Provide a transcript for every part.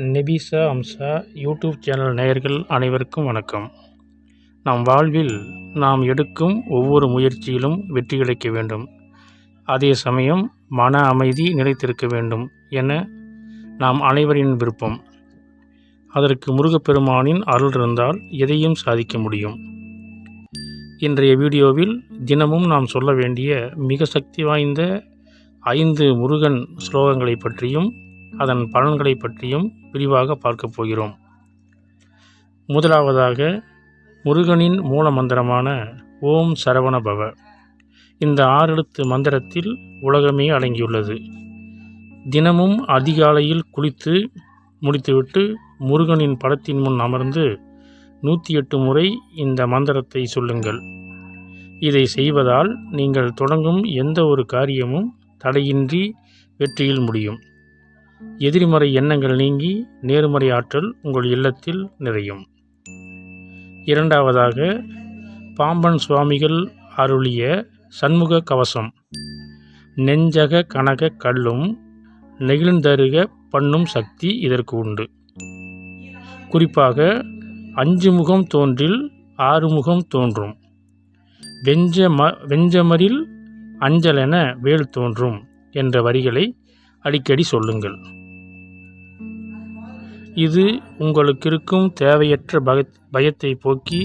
நெபிசா Amsa YouTube channel நேயர்கள் அனைவருக்கும் வணக்கம். நம் வாழ்வில் நாம் எடுக்கும் ஒவ்வொரு முயற்சியிலும் வெற்றி கிடைக்க வேண்டும், அதே சமயம் மன அமைதி நிலைத்திருக்க வேண்டும் என நாம் அனைவரின் விருப்பம். அதற்கு முருகப்பெருமானின் அருள் இருந்தால் எதையும் சாதிக்க முடியும். இன்றைய வீடியோவில் தினமும் நாம் சொல்ல வேண்டிய மிக சக்தி வாய்ந்த 5 முருகன் ஸ்லோகங்களை பற்றியும் அதன் பலன்களை பற்றியும் விரிவாக பார்க்க போகிறோம். முதலாவதாக முருகனின் மூல மந்திரமான ஓம் சரவண பவ. இந்த 6 எழுத்து மந்திரத்தில் உலகமே அடங்கியுள்ளது. தினமும் அதிகாலையில் குளித்து முடித்துவிட்டு முருகனின் படத்தின் முன் அமர்ந்து 108 முறை இந்த மந்திரத்தை சொல்லுங்கள். இதை செய்வதால் நீங்கள் தொடங்கும் எந்த ஒரு காரியமும் தடையின்றி வெற்றியில் முடியும். எதிர்மறை எண்ணங்கள் நீங்கி நேர்மறை ஆற்றல் உங்கள் இல்லத்தில் நிறையும். இரண்டாவதாக பாம்பன் சுவாமிகள் அருளிய சண்முக கவசம். நெஞ்சக கனக கல்லும் நெகிழ்ந்தருக பண்ணும் சக்தி இதற்கு உண்டு. குறிப்பாக 5 முகம் தோன்றில் 6 முகம் தோன்றும். வெஞ்சமரில் அஞ்சலென வேல் தோன்றும் என்ற வரிகளை அடிக்கடி சொல்லுங்கள். இது உங்களுக்கு இருக்கும் தேவையற்ற பயத்தை போக்கி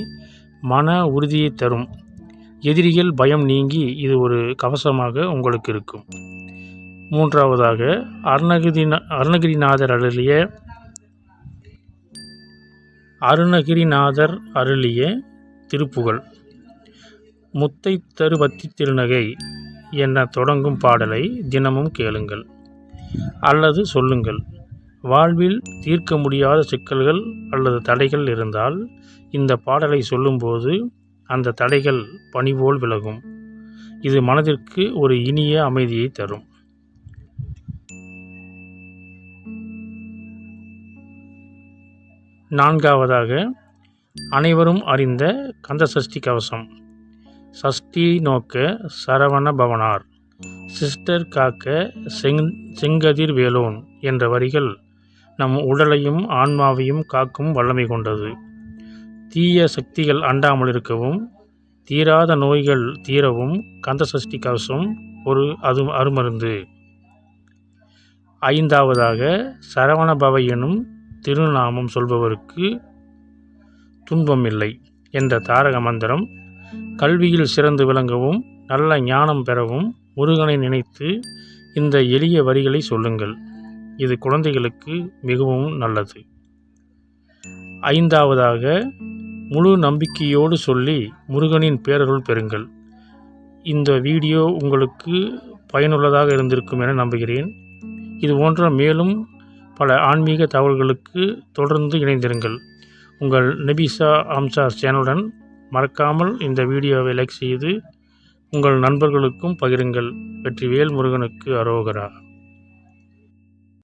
மன உறுதியை தரும். எதிரிகள் பயம் நீங்கி இது ஒரு கவசமாக உங்களுக்கு இருக்கும். மூன்றாவதாக அருணகிரிநாதர் அருளிய திருப்புகழ். முத்தை தரு வத்தி திருநகை என தொடங்கும் பாடலை தினமும் கேளுங்கள் அல்லது சொல்லுங்கள். வாழ்வில் தீர்க்க முடியாத சிக்கல்கள் அல்லது தடைகள் இருந்தால் இந்த பாடலை சொல்லும்போது அந்த தடைகள் பனிபோல் விலகும். இது மனதிற்கு ஒரு இனிய அமைதியை தரும். நான்காவதாக அனைவரும் அறிந்த கந்தசஷ்டி கவசம். சஷ்டி நோக்க சரவண பவனார், சிஸ்டர் காக்க செங்கதிர் வேலோன் என்ற வரிகள் நம் உடலையும் ஆன்மாவையும் காக்கும் வல்லமை கொண்டது. தீய சக்திகள் அண்டாமல் இருக்கவும் தீராத நோய்கள் தீரவும் கந்தசஷ்டி கவசம் ஒரு அருமருந்து. ஐந்தாவதாக சரவண பவ எனும் திருநாமம் சொல்பவருக்கு துன்பம் இல்லை என்ற தாரக மந்திரம் கல்வியில் சிறந்து விளங்கவும் நல்ல ஞானம் பெறவும் முருகனை நினைத்து இந்த எளிய வரிகளை சொல்லுங்கள். இது குழந்தைகளுக்கு மிகவும் நல்லது. ஐந்தாவதாக முழு நம்பிக்கையோடு சொல்லி முருகனின் பேரருள் பெறுங்கள். இந்த வீடியோ உங்களுக்கு பயனுள்ளதாக இருந்திருக்கும் என நம்புகிறேன். இது போன்ற மேலும் பல ஆன்மீக தகவல்களுக்கு தொடர்ந்து இணைந்திருங்கள். உங்கள் நெபிசா அம்சா சேனலுடன் மறக்காமல் இந்த வீடியோவை லைக் செய்து உங்கள் நண்பர்களுக்கும் பகிருங்கள். வெற்றிவேல் முருகனுக்கு அரோகரா.